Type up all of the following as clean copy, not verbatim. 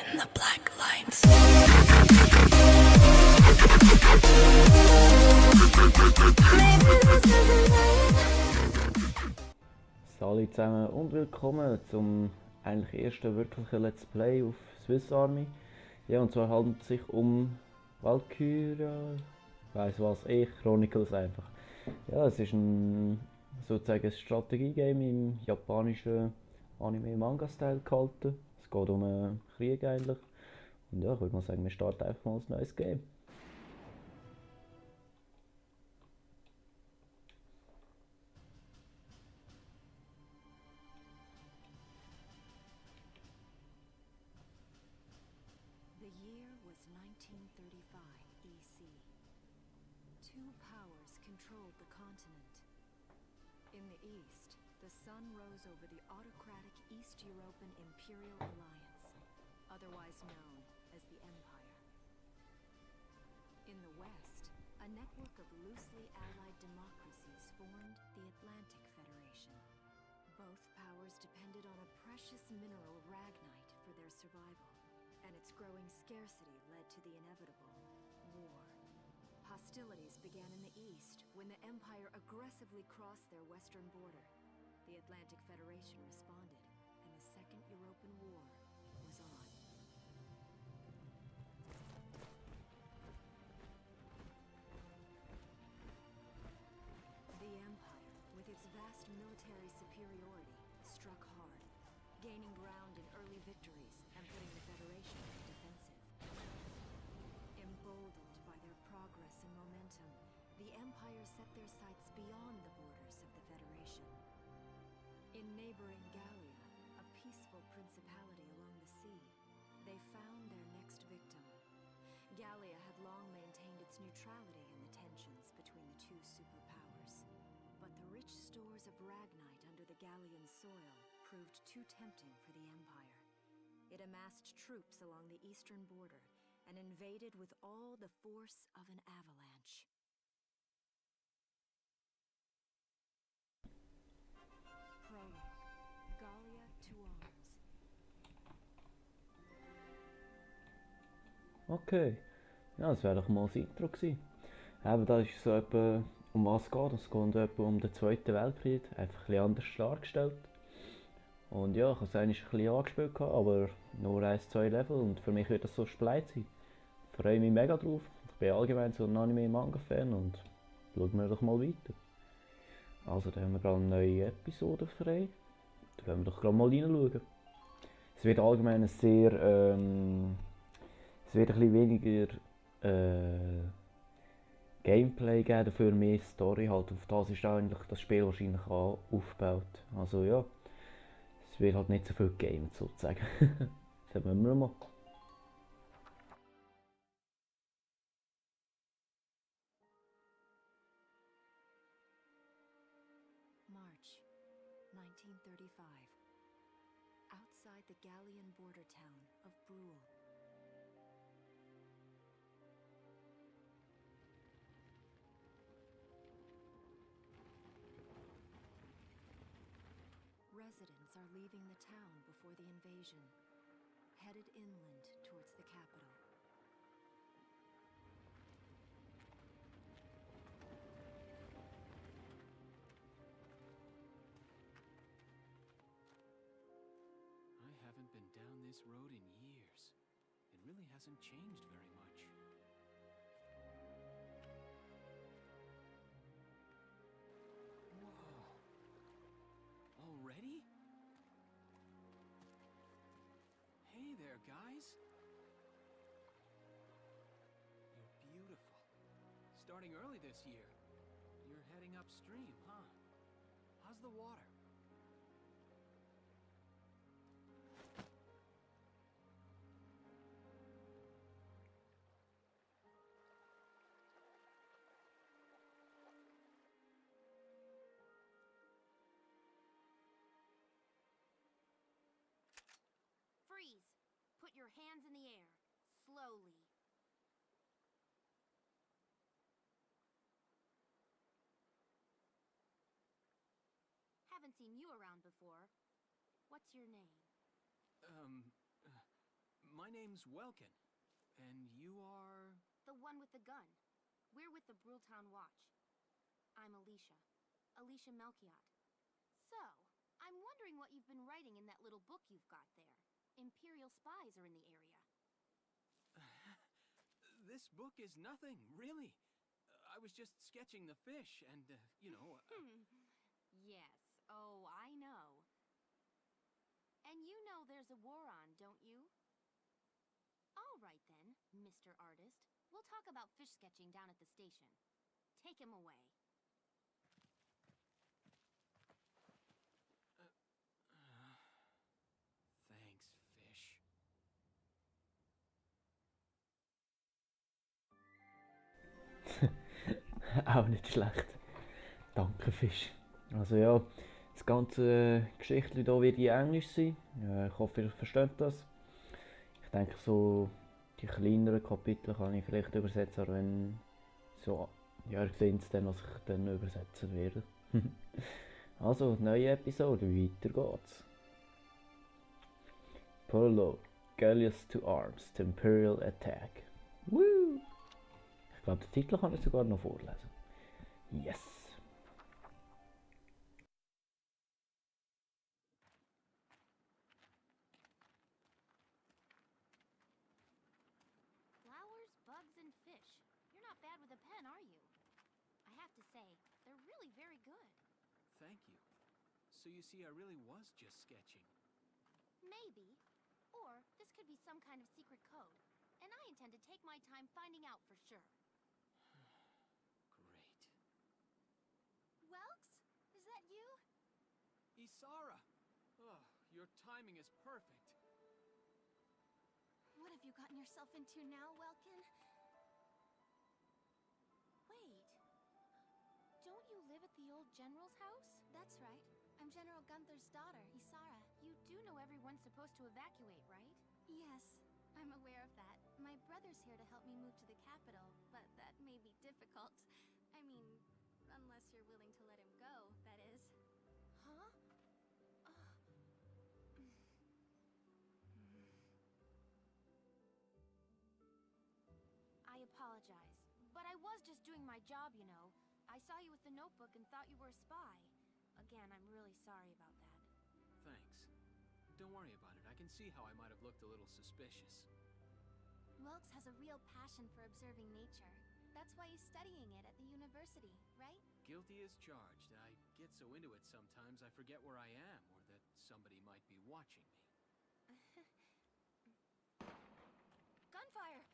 in the black lines. Hallo zusammen und willkommen zum eigentlich ersten wirklichen Let's Play auf Swiss Army. Ja, und zwar handelt es sich um Valkyria, Chronicles einfach. Ja, es ist sozusagen ein Strategiegame im japanischen Anime-Manga-Style gehalten. Es geht um einen Krieg eigentlich. Und ja, ich würde mal sagen, wir starten einfach mal ein neues Game. The year was 1935 EC. Two powers controlled the continent. In the east, the sun rose over the autocratic East European Imperial Alliance, otherwise known as the Empire. In the west, a network of loosely allied democracies formed the Atlantic Federation. Both powers depended on a precious mineral ragnite for their survival, and its growing scarcity led to the inevitable war. Hostilities began in the east when the Empire aggressively crossed their western border. The Atlantic Federation responded, and the Second European War was on. The Empire, with its vast military superiority, struck hard, gaining ground in early victories and putting the Federation on the defensive. Emboldened by their progress and momentum, the Empire set their sights beyond the borders of the Federation. In neighboring Gallia, a peaceful principality along the sea, they found their next victim. Gallia had long maintained its neutrality in the tensions between the two superpowers. But the rich stores of ragnite under the Gallian soil proved too tempting for the Empire. It amassed troops along the eastern border and invaded with all the force of an avalanche. Prologue. Gallia to arms. Okay, ja, das wäre doch mal das Intro gewesen. Eben, da ist so etwa, um was es geht. Es geht etwa um den Zweiten Weltkrieg, einfach ein bisschen anders dargestellt. Und ja, ich habe es eigentlich ein bisschen angespielt, aber nur 1-2 Level und für mich wird das so Spleit sein. Ich freue mich mega drauf. Ich bin allgemein so ein Anime-Manga-Fan und schauen wir doch mal weiter. Also, da haben wir gerade eine neue Episode frei. Da werden wir doch gerade mal reinschauen. Es wird allgemein es wird ein bisschen weniger Gameplay geben, dafür mehr Story halt. Auf das ist eigentlich das Spiel wahrscheinlich auch aufgebaut. Also ja, es wird halt nicht so viel gamed sozusagen. Das haben wir mal. March 1935. Outside the Gallian border town of Brule. Residents are leaving the town before the invasion, headed inland towards the capital. I haven't been down this road in years. It really hasn't changed very much. Whoa. Already? Hey there, guys. You're beautiful. Starting early this year. You're heading upstream, huh? How's the water? Freeze! Put your hands in the air. Slowly. Haven't seen you around before. What's your name? My name's Welkin. And you are... The one with the gun. We're with the Brultown Watch. I'm Alicia. Alicia Melchiot. So, I'm wondering what you've been writing in that little book you've got there. Imperial spies are in the area. This book is nothing, really. I was just sketching the fish, and, you know... Yes. Oh, I know. And you know there's a war on, don't you? All right then, Mr. Artist. We'll talk about fish sketching down at the station. Take him away. Thanks, fish. Auch nicht schlecht. Danke, Fisch. Also ja, das ganze Geschichte hier wird in Englisch sein. Ich hoffe, ihr versteht das. Ich denke, so die kleineren Kapitel kann ich vielleicht übersetzen, aber wenn so, ja, ihr seht es dann, was ich dann übersetzen werde. Also, neue Episode, weiter geht's. Prologue, Gallius to Arms, the Imperial Attack. Woo! Ich glaube, den Titel kann ich sogar noch vorlesen. Yes! Flowers, bugs, and fish. You're not bad with a pen, are you? I have to say, they're really very good. Thank you. So you see, I really was just sketching. Maybe. Or this could be some kind of secret code. And I intend to take my time finding out for sure. Great. Welks? Is that you? Isara! Oh, your timing is perfect. What have you gotten yourself into now, Welkin? Wait. Don't you live at the old general's house? That's right. I'm General Gunther's daughter, Isara. You do know everyone's supposed to evacuate, right? Yes, I'm aware of that. My brother's here to help me move to the capital, but that may be difficult. I mean, unless you're willing to let him go, that is. Huh? I apologize, but I was just doing my job, you know. I saw you with the notebook and thought you were a spy. Again, I'm really sorry about that. Thanks. Don't worry about it. I can see how I might have looked a little suspicious. Welks has a real passion for observing nature. That's why he's studying it at the university, right? Guilty as charged. I get so into it sometimes I forget where I am or that somebody might be watching me. Gunfire!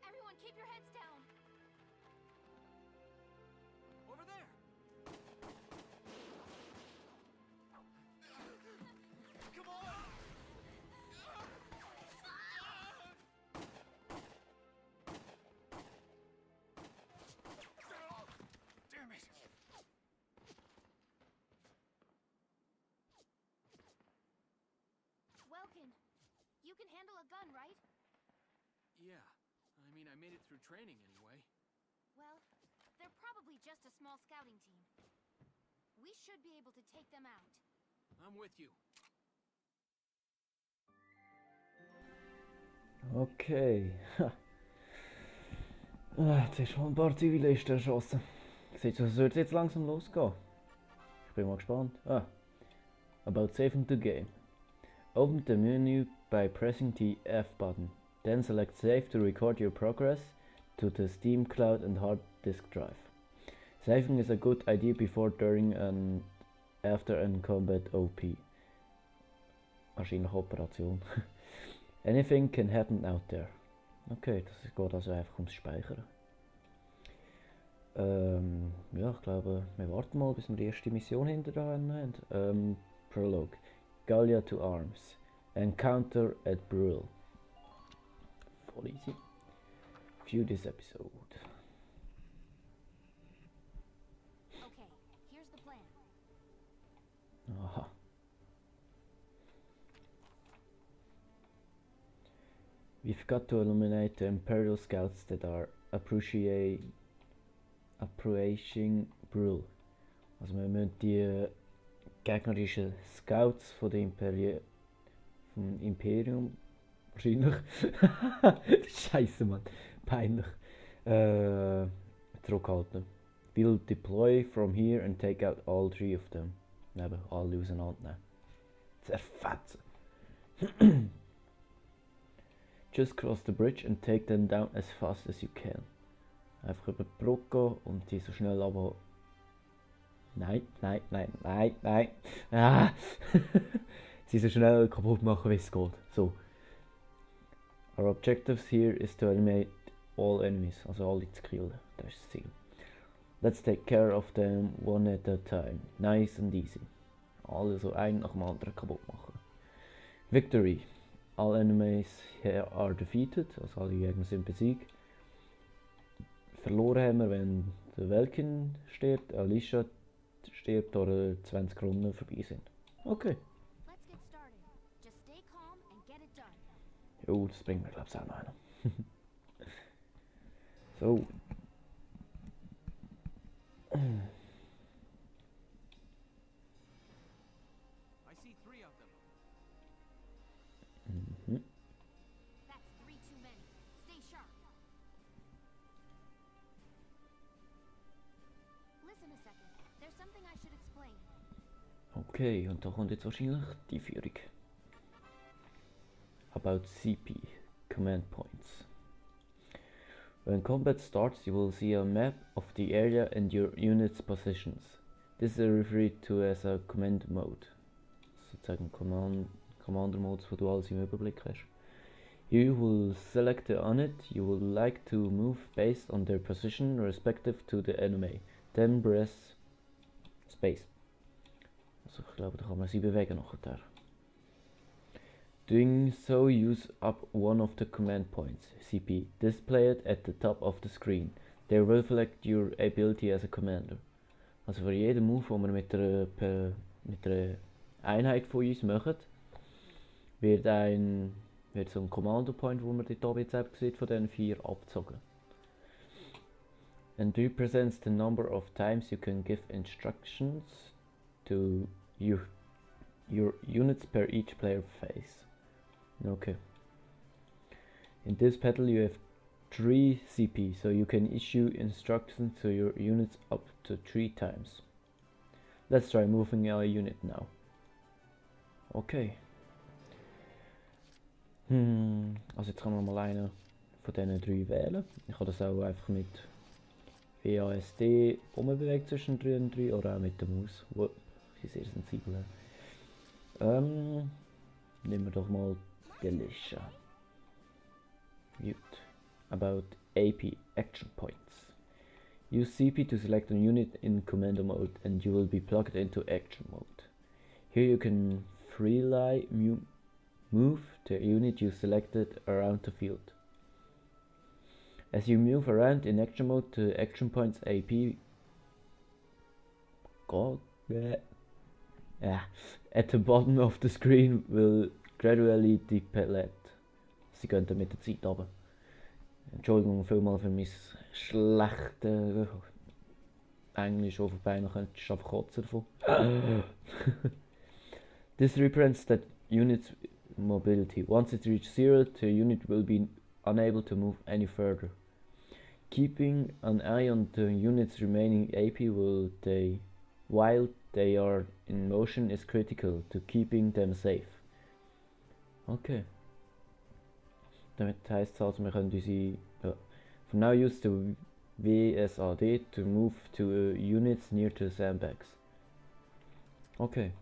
Everyone keep your heads down! Over there! Come on! Damn it! Welkin, you can handle a gun, right? Yeah. I mean, I made it through training anyway. Well, they're probably just a small scouting team. We should be able to take them out. I'm with you. Okay. Jetzt hast du schon ein paar Zivilisten erschossen. Sieht so, als würde es jetzt langsam losgehen. Ich bin mal gespannt. About saving the game. Open the menu by pressing the F button. Then select Save to record your progress to the Steam Cloud and hard disk drive. Saving is a good idea before, during and after a combat OP. Wahrscheinlich Operation. Anything can happen out there. Okay, das geht also einfach ums Speichern. Ja, ich glaube, wir warten mal, bis wir die erste Mission hinter da haben. Prologue. Gallia to Arms. Encounter at Brule. Voll easy. View this episode. Okay, here's the plan. Aha. We've got to eliminate the Imperial scouts that are approaching Brule. Also wir müssen die gegnerischen Scouts von der vom Imperium wahrscheinlich. Scheiße, Mann. Peinlich. Zurückhalten. We'll deploy from here and take out all 3 of them. Eben, alle auseinandernehmen. Zerfetzen. Just cross the bridge and take them down as fast as you can. Einfach über die Brücke gehen und die so schnell aber. Nein. Ah. Sie so schnell kaputt machen, wie es geht. So. Our objectives here is to eliminate all enemies, also alle zu killen. Das ist das Ziel. Let's take care of them one at a time. Nice and easy. Alle so ein nach dem anderen kaputt machen. Victory. All enemies here are defeated, also alle Gegner sind besiegt. Verloren haben wir, wenn der Welkin stirbt, Alicia stirbt oder 20 Runden vorbei sind. Okay. Let's get started. Just stay calm and get it done. Jo, das bringt mir glaube ich auch noch einer. So. I see 3 of them. Mhm. That's 3 too many. Stay sharp. Listen a second. There's something I should explain. Okay, und da kommt jetzt wahrscheinlich die Führung. About CP, command points. When combat starts, you will see a map of the area and your unit's positions. This is referred to as a command mode. Sozusagen Commander Modes, wo du alles im Überblick hast. Here you will select the unit you would like to move based on their position respective to the enemy. Then press Space. Also ich glaube, da kann man sie bewegen nachher. Doing so, use up one of the command points, CP, displayed at the top of the screen. They reflect your ability as a commander. Also für jeden Move, den wir mit einer Einheit von uns machen, wird so ein Commander Point, wo man dort oben jetzt eben sieht, von den 4 abgezogen. And represents the number of times you can give instructions to your units per each player phase. Okay. In this battle you have 3 CP, so you can issue instructions to your units up to 3 times. Let's try moving our unit now. Okay. Also jetzt kann man mal einen von diesen 3 wählen. Ich kann das auch einfach mit WASD umbewegen zwischen 3 und 3 oder auch mit der Maus. Wow, sie ist sehr sensibel. Nehmen wir doch mal Delicia. Mute. About AP action points. Use CP to select a unit in commander mode and you will be plugged into action mode. Here you can freely move the unit you selected around the field. As you move around in action mode, the action points AP at the bottom of the screen will gradually deplete. Sie gehen dann mit der Zeit runter. Entschuldigung vielmal für mein schlechtes Englisch auf die Beine, könnte ich einfach kotzen davon. This represents that unit's mobility. Once it reaches 0, the unit will be unable to move any further. Keeping an eye on the unit's remaining AP while they are in motion is critical to keeping them safe. Okay. Damit heisst es also, wir können unsere... For now use the WSAD to move to units near the sandbags. Okay.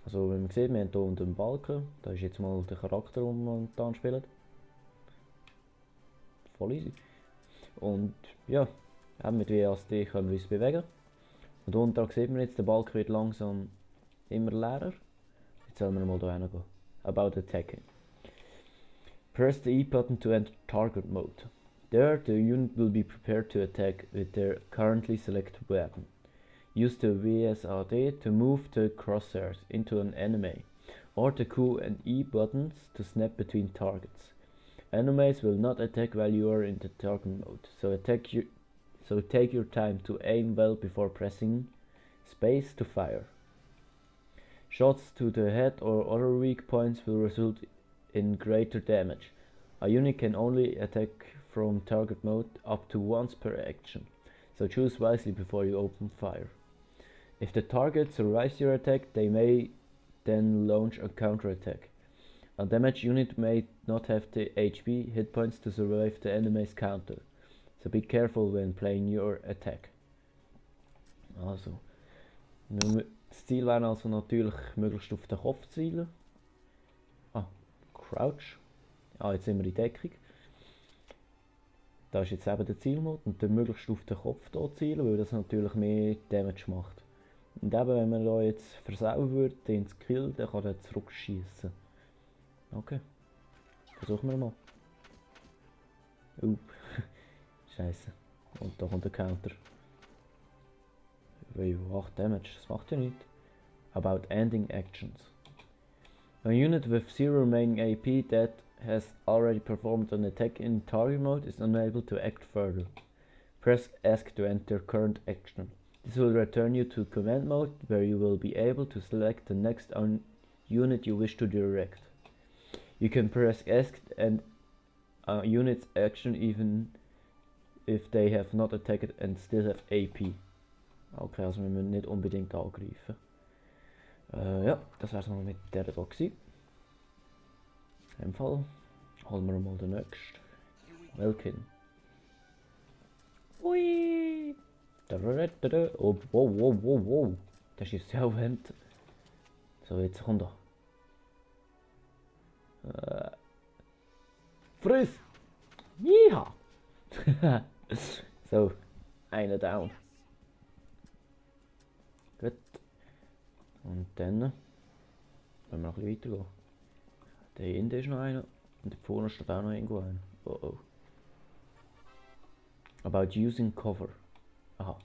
Also wie man sieht, wir haben hier unten einen Balken. Da ist jetzt mal der Charakter, den wir momentan spielen. Voll easy. Und ja, mit WASD können wir uns bewegen. Und unten sieht man jetzt, der Balken wird langsam immer leerer. Jetzt sollen wir mal hier hingehen. About attacking. Press the E button to enter target mode. There, the unit will be prepared to attack with their currently selected weapon. Use the WSAD to move the crosshairs into an enemy, or the Q and E buttons to snap between targets. Enemies will not attack while you are in the target mode, so take your time to aim well before pressing space to fire. Shots to the head or other weak points will result in greater damage. A unit can only attack from target mode up to once per action, so choose wisely before you open fire. If the target survives your attack, they may then launch a counterattack. A damaged unit may not have the HP hit points to survive the enemy's counter, so be careful when playing your attack. Also, das Ziel wäre also natürlich möglichst auf den Kopf zielen. Crouch. Jetzt sind wir in Deckung. Da ist jetzt eben der Zielmod und dann möglichst auf den Kopf hier zielen, weil das natürlich mehr Damage macht. Und eben, wenn man da jetzt versauen würde, den Skill, dann kann er zurückschießen. Okay. Versuchen wir mal. Scheiße. Und da kommt der Counter. 8 Damage, das macht ja nichts. About ending actions. A unit with 0 remaining AP that has already performed an attack in target mode is unable to act further. Press ESC to enter current action. This will return you to command mode, where you will be able to select the next unit you wish to direct. You can press ESC and a unit's action even if they have not attacked and still have AP. Okay, also wir müssen nicht unbedingt angreifen. Ja, das wär's mal mit der da gewesen. In dem Fall holen wir mal den nächsten. Valkyria. Ui! Oh, wow. Das ist ja Wind. So, jetzt kommt er. Friss! Ja! So, einer down. Gut. Und dann wollen wir noch ein bisschen weitergehen. Da hinten ist noch einer und da vorne steht auch noch irgendwo einer. Oh. About using cover. Aha.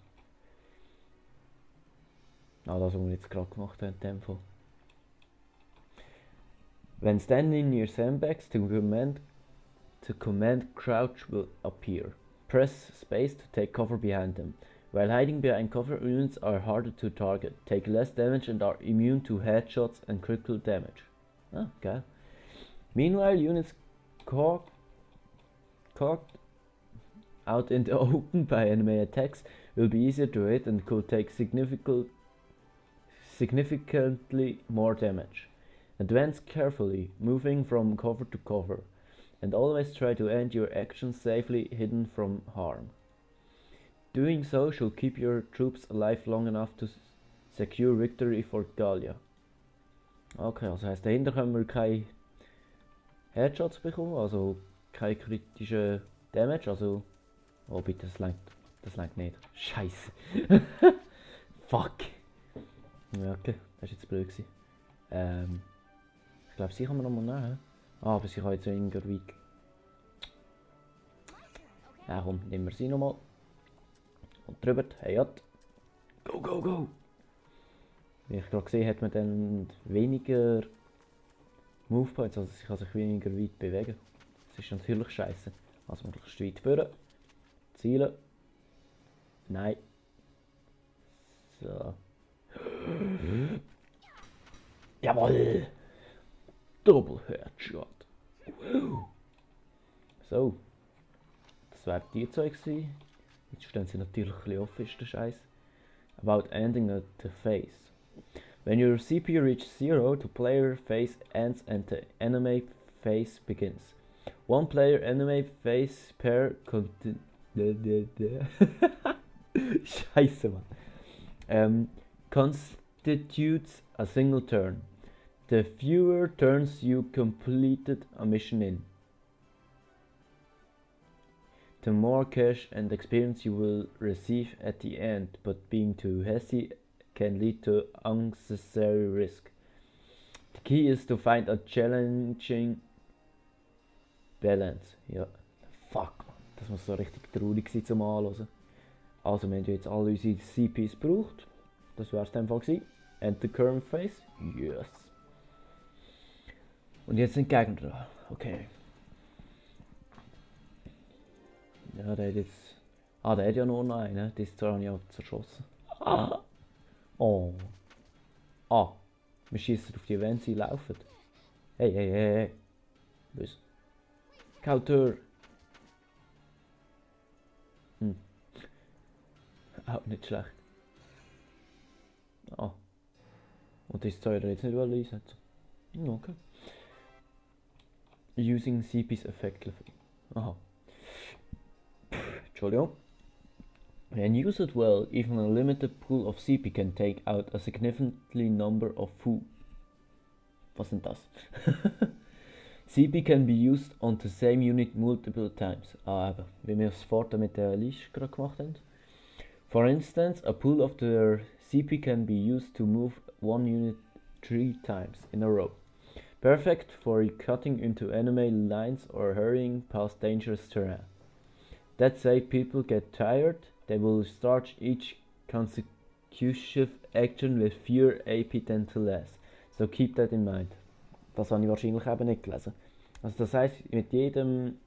Das, was wir jetzt gerade gemacht haben in dem Fall. When standing near sandbags, the command crouch will appear. Press space to take cover behind them. While hiding behind cover, units are harder to target, take less damage and are immune to headshots and critical damage. Geil. Meanwhile, units caught out in the open by enemy attacks will be easier to hit and could take significantly more damage. Advance carefully, moving from cover to cover, and always try to end your actions safely hidden from harm. Doing so should keep your troops alive long enough to secure victory for Gallia. Okay, also heisst, dahinter können wir keine Headshots bekommen, also keine kritische Damage, also... Oh bitte, das langt nicht. Scheiße. Fuck. Ja, okay, das war jetzt blöd gewesen. Ich glaube, sie kann man nochmal nehmen. Aber sie kann jetzt irgendwie weit. Ja komm, nehmen wir sie nochmal. Und drüber, hey Jott. Go! Wie ich gerade gesehen hat man dann weniger Move Points, also sie kann sich weniger weit bewegen. Das ist natürlich scheiße. Also möglichst weit führen. Zielen. Nein. So. Jawohl! Double Headshot. So. Das wäre die Zeug gewesen. Jetzt stehen sie natürlich ein bisschen offen, ist der Scheiß. About ending at the phase. When your CP reaches 0, the player phase ends and the enemy phase begins. One player enemy phase pair Scheiße, Mann. Constitutes a single turn. The fewer turns you completed a mission in, the more cash and experience you will receive at the end, but being too hasty can lead to unnecessary risk. The key is to find a challenging balance. Ja, fuck, man. Das muss so richtig traurig sein zum Anhören. Also, wir haben jetzt alle unsere CPs gebraucht. Das wär's dann gewesen. And the current phase? Yes. Und jetzt sind die Gegner dran. Okay. Ja, der hat jetzt... der hat ja nur noch einen. Das habe ich auch zerschossen. Oh. Wir schießen auf die, wenn sie laufen. Hey. Böse. Kauteur. Auch nicht schlecht. Ah. Und das soll er jetzt nicht einsetzen. Okay. Using CP's effectively. Aha. Entschuldigung. When used well, even a limited pool of CP can take out a significantly number of food. Was sind das? CP can be used on the same unit multiple times. Ah, eben, wie wir es vorher mit der Liste gerade gemacht haben. For instance, a pool of their CP can be used to move one unit 3 times in a row. Perfect for cutting into enemy lines or hurrying past dangerous terrain. Let's say people get tired, they will start each consecutive action with fewer AP than the last. So keep that in mind. Das habe ich wahrscheinlich eben nicht gelesen. Also das heisst, mit jedem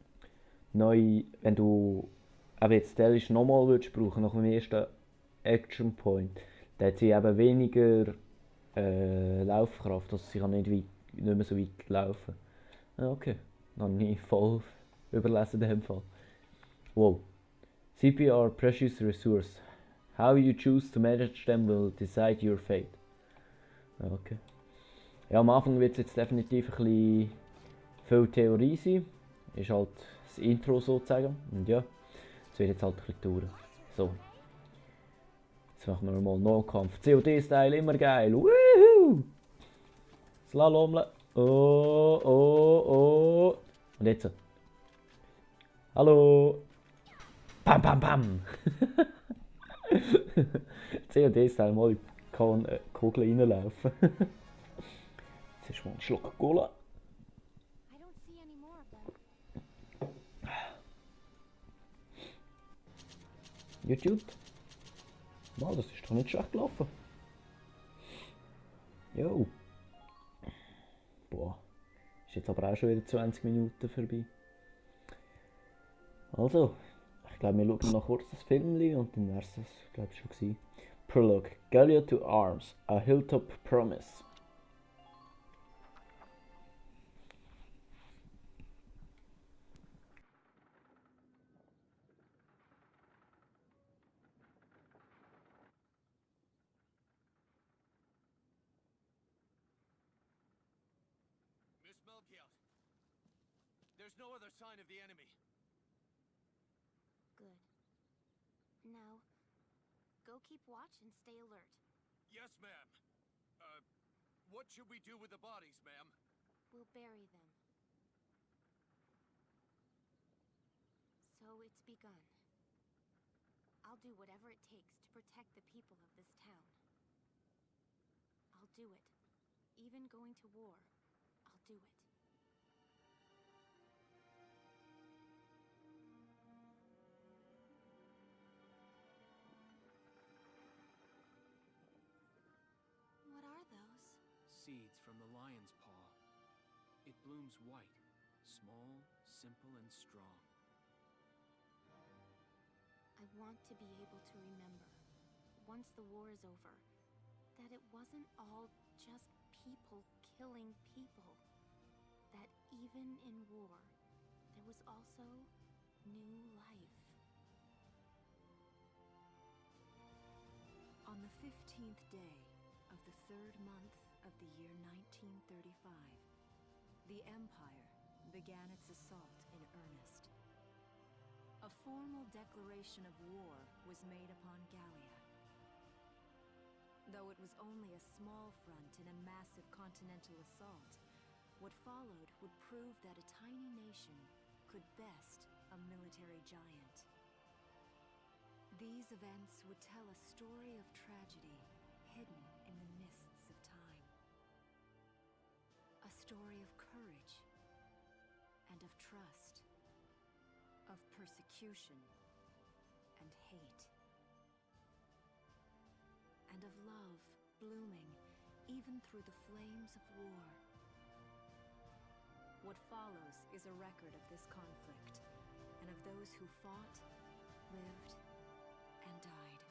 neu, wenn du aber jetzt der ist nochmal würdest brauchen nach dem ersten Action Point, dann hat sie eben weniger Laufkraft, also sie kann nicht mehr so weit laufen. Okay, noch nie voll überlesen in dem Fall. Wow. CP are precious resource. How you choose to manage them will decide your fate. Okay. Ja, am Anfang wird es jetzt definitiv ein bisschen viel Theorie sein. Ist halt das Intro sozusagen. Und ja, es wird jetzt halt ein bisschen dauern. So. Jetzt machen wir mal Nahkampf. COD-Style, immer geil. Woohoo! Slalomle. Oh, oh, oh. Und jetzt. Hallo. Pam, pam, pam. COD-Style, mal in die Kugel reinlaufen. Jetzt ist mal ein Schluck Cola. I don't see any more of them. YouTube. Wow, das ist doch nicht schlecht gelaufen. Jo. Boah. Ist jetzt aber auch schon wieder 20 Minuten vorbei. Also, ich glaube, wir schauen noch kurz das Film und dann wäre es das, glaube ich, schon gewesen. Prologue. Gallia to Arms. A Hilltop Promise. Miss Melchior, there's no other sign of the enemy. Good. Now, go keep watch and stay alert. Yes, ma'am. What should we do with the bodies, ma'am? We'll bury them. So it's begun. I'll do whatever it takes to protect the people of this town. I'll do it. Even going to war, I'll do it. What are those? Seeds from the lion's paw. It blooms white, small, simple, and strong. I want to be able to remember, once the war is over, that it wasn't all just people killing people. That even in war, there was also new life. On the 15th day of the 3rd month of the year 1935, the Empire began its assault in earnest. A formal declaration of war was made upon Gallia. Though it was only a small front in a massive continental assault, what followed would prove that a tiny nation could best a military giant. These events would tell a story of tragedy hidden in the mists of time. A story of courage and of trust, of persecution and hate, and of love blooming even through the flames of war. What follows is a record of this conflict, and of those who fought, lived, and died.